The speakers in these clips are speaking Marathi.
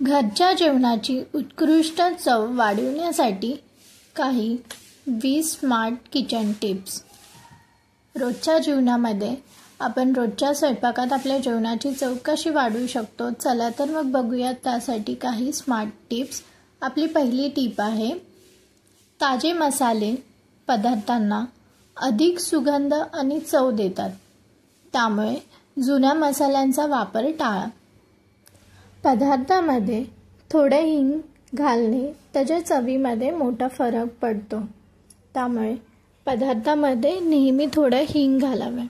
घरच्या जेवणाची उत्कृष्ट चव वाढविण्यासाठी काही 20 स्मार्ट किचन टिप्स. रोजच्या जीवनामध्ये आपण रोजच्या स्वयंपाकात आपल्या जेवणाची चव कशी वाढवू शकतो, चला तर मग बघूयात त्यासाठी काही स्मार्ट टिप्स. आपली पहिली टिप आहे, ताजे मसाले पदार्थांना अधिक सुगंध आणि चव देतात, त्यामुळे जुन्या मसाल्यांचा वापर टाळा. पदार्थामध्ये थोडे हिंग घालणे त्याच्या चवीमध्ये मोठा फरक पडतो, त्यामुळे पदार्थामध्ये नेहमी थोडं हिंग घालावे.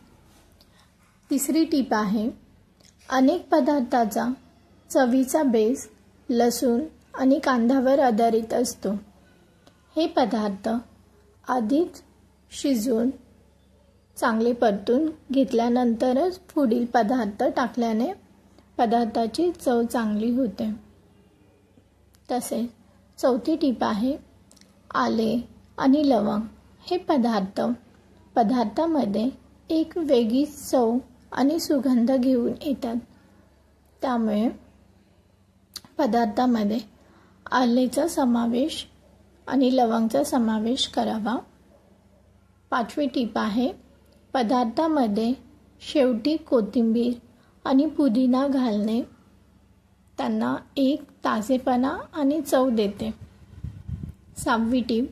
तिसरी टीप आहे, अनेक पदार्थाचा चवीचा बेस लसूण आणि कांद्यावर आधारित असतो. हे पदार्थ आधीच शिजवून चांगले परतून घेतल्यानंतरच पुढील पदार्थ टाकल्याने पदार्थाची चव चांगली होते. तसेच चौथी टीप आहे, आले आणि लवंग हे पदार्थामध्ये एक वेगळी चव आणि सुगंध घेऊन येतात, त्यामुळे पदार्थामध्ये आलेचा समावेश आणि लवंगचा समावेश करावा. पाचवी टीप आहे, पदार्थामध्ये शेवटी कोथिंबीर आणि पुदिना घालणे त्यांना एक ताजेपणा आणि चव देते. सहावी टीप,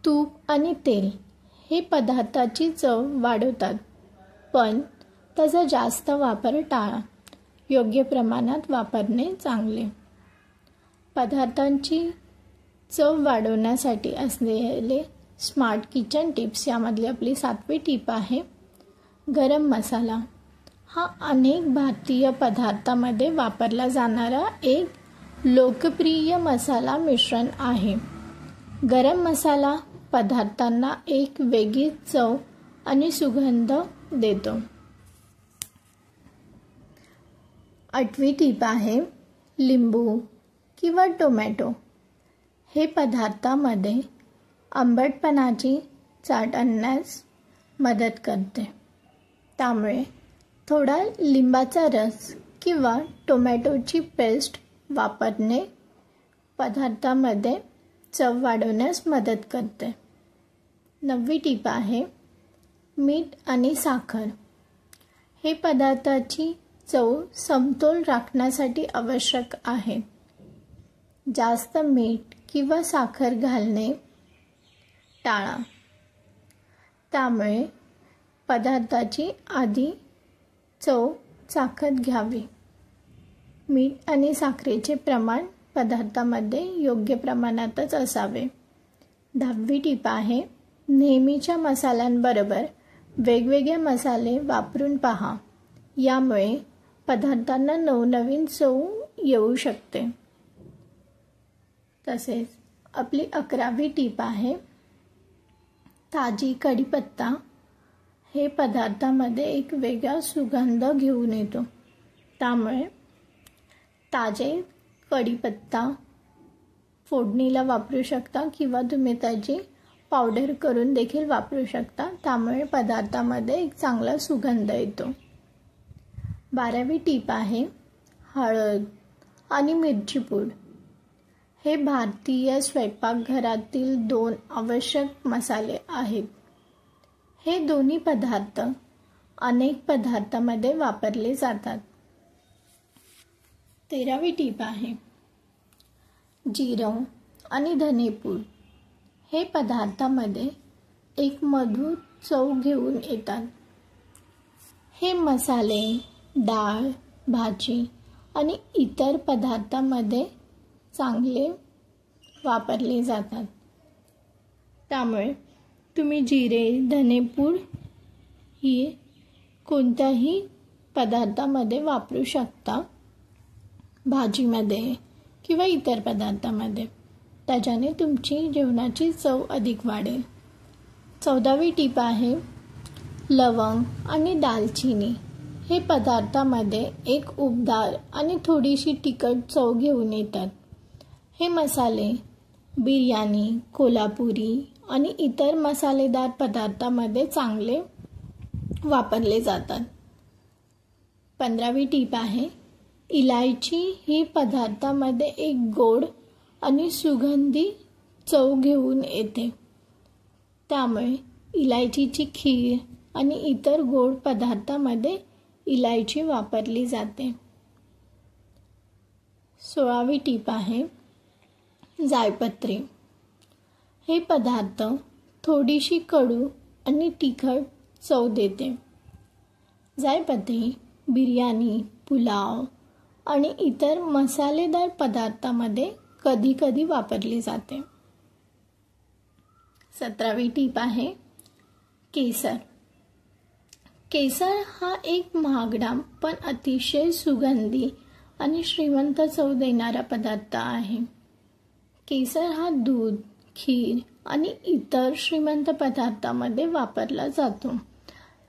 तूप आणि तेल हे पदार्थाची चव वाढवतात, पण त्याचा जास्त वापर टाळा. योग्य प्रमाणात वापरणे चांगले. पदार्थांची चव वाढवण्यासाठी असलेले स्मार्ट किचन टिप्स यामधली आपली 7वी टीप आहे, गरम मसाला हा अनेक भारतीय पदार्थांमध्ये वापरला जाणारा एक लोकप्रिय मसाला मिश्रण आहे. गरम मसाला पदार्थांना एक वेगळी चव आणि सुगंध देतो. 8वी टीप आहे, लिंबू किंवा टोमॅटो हे पदार्थामध्ये आंबटपणाची चाट आणण्यास मदत करते, त्यामुळे थोडा लिंबाचा रस किंवा टोमॅटोची पेस्ट वापरणे पदार्थामध्ये चव वाढवण्यास मदत करते. 9वी टीप आहे, मीठ आणि साखर हे पदार्थाची चव समतोल राखण्यासाठी आवश्यक आहे. जास्त मीठ किंवा साखर घालणे टाळा, त्यामुळे पदार्थाची आधी चव चाखत घ्यावी. मीठ आणि साखरेचे प्रमाण पदार्थामध्ये योग्य प्रमाणातच असावे. 10वी टीप आहे, नेहमीच्या मसाल्यांबरोबर वेगवेगळे मसाले वापरून पहा, यामुळे पदार्थांना नवनवीन चव येऊ शकते. तसेच आपली 11वी टीप आहे, ताजी कढीपत्ता हे पदार्थामध्ये एक वेगळा सुगंध घेऊन येतो, त्यामुळे ताजे कढीपत्ता फोडणीला वापरू शकता किंवा तुम्ही त्याची पावडर करून देखील वापरू शकता, त्यामुळे पदार्थामध्ये एक चांगला सुगंध येतो. 12वी टीप आहे, हळद आणि मिरची पूड हे भारतीय स्वयंपाकघरातील 2 आवश्यक मसाले आहेत. हे दोन्ही पदार्थ अनेक पदार्थांमध्ये वापरले जातात. 13वी टीप आहे, जिरं आणि धनेपूड हे पदार्थामध्ये एक मधुर चव घेऊन येतात. हे मसाले डाळ, भाजी आणि इतर पदार्थांमध्ये चांगले वापरले जातात, त्यामुळे तुम्ही जिरे, धनेपूड ही कोणत्याही पदार्थामध्ये वापरू शकता, भाजीमध्ये किंवा इतर पदार्थामध्ये. त्याच्याने तुमची जेवणाची चव अधिक वाढेल. 14वी टीप आहे, लवंग आणि दालचिनी हे पदार्थामध्ये एक उबदार आणि थोडीशी तिखट चव घेऊन येतात. हे मसाले बिर्याणी, कोल्हापुरी आणि इतर मसालेदार पदार्थांमध्ये चांगले वापरले जातात. 15वी टीप आहे, इलायची ही पदार्थामध्ये एक गोड आणि सुगंधी चव घेऊन येते, त्यामुळे इलायचीची खीर आणि इतर गोड पदार्थामध्ये इलायची वापरली जाते. 16वी टीप आहे जायपत्री. हे पदार्थ थोडीशी कडू आणि तिखट चव देते. जायपत्री बिर्याणी, पुलाव आणि इतर मसालेदार पदार्थामध्ये कधीकधी वापरली जाते. 17वी टीप आहे केसर. केसर हा एक महागडा पण अतिशय सुगंधी आणि श्रीमंत चव देणारा पदार्थ आहे. केसर हा दूध, खीर आणि इतर श्रीमंत पदार्थामध्ये वापरला जातो,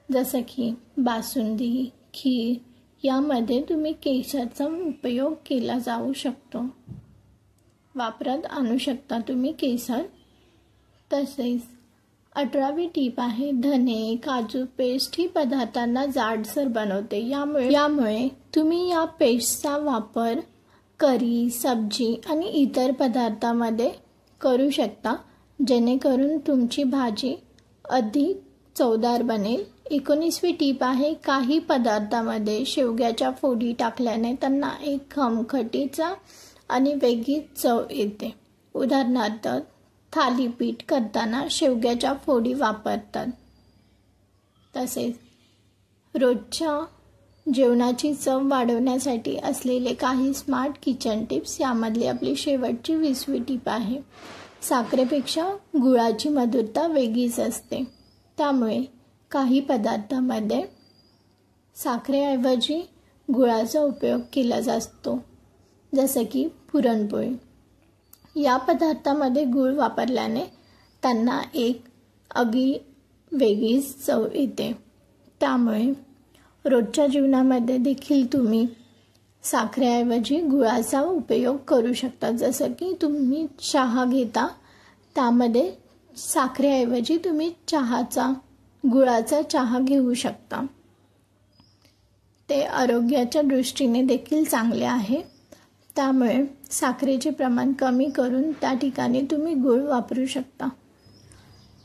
जसं की बासुंदी, खीर यामध्ये तुम्ही केसरचा उपयोग केला जाऊ शकतो. वापरात आणू शकता तुम्ही केसर. तसेच 18वी टीप आहे धने, काजू पेस्ट ही पदार्थांना जाडसर बनवते. यामुळे तुम्ही या पेस्टचा वापर करी, सब्जी आणि इतर पदार्थांमध्ये करू शकता, जेणेकरून तुमची भाजी अधिक चवदार बनेल. 19वी टीप आहे काही पदार्थामध्ये शेवग्याच्या फोडी टाकल्याने त्यांना एक खमखटीचा आणि वेगळी चव येते. उदाहरणार्थ थालीपीठ करताना शेवग्याच्या फोडी वापरतात. तसेच रोजच्या जेवणाची चव वाढवण्यासाठी असलेले काही स्मार्ट किचन टिप्स. यामधली आपली शेवटची 20वी टीप आहे साखरेपेक्षा गुळाची मधुरता वेगळीच असते, त्यामुळे काही पदार्थांमध्ये साखरेऐवजी गुळाचा उपयोग केला जातो, जसं की पुरणपोळी. या पदार्थामध्ये गूळ वापरल्याने त्यांना एक आगळी वेगळीच चव येते. त्यामुळे रोजच्या जीवनामध्ये देखील तुम्ही साखरेऐवजी गुळाचा उपयोग करू शकता. जसं की तुम्ही चहा घेता, त्यामध्ये साखरेऐवजी तुम्ही गुळाचा चहा घेऊ शकता. ते आरोग्याच्या दृष्टीने देखील चांगले आहे. त्यामुळे साखरेचे प्रमाण कमी करून त्या ठिकाणी तुम्ही गूळ वापरू शकता.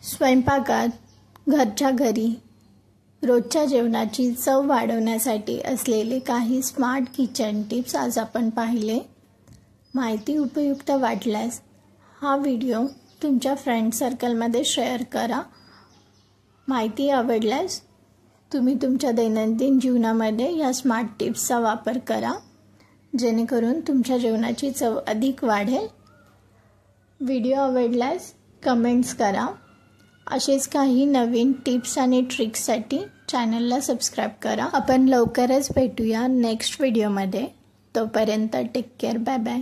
स्वयंपाकात घरच्या घरी रोजच्या जेवणाची चव वाढवण्यासाठी असलेले काही स्मार्ट किचन टिप्स आज आपण पाहिले. माहिती उपयुक्त वाटल्यास हा व्हिडिओ तुमच्या फ्रेंड सर्कलमध्ये शेअर करा. माहिती आवडल्यास तुम्ही तुमच्या दैनंदिन जीवनामध्ये या स्मार्ट टिप्सचा वापर करा, जेणेकरून तुमच्या जेवणाची चव अधिक वाढेल. व्हिडिओ आवडल्यास कमेंट्स करा. असेच काही नवीन टिप्स आणि ट्रिक्ससाठी चॅनलला सबस्क्राईब करा. आपण लवकरच भेटूया नेक्स्ट व्हिडिओमध्ये. तोपर्यंत टेक केअर. Bye bye.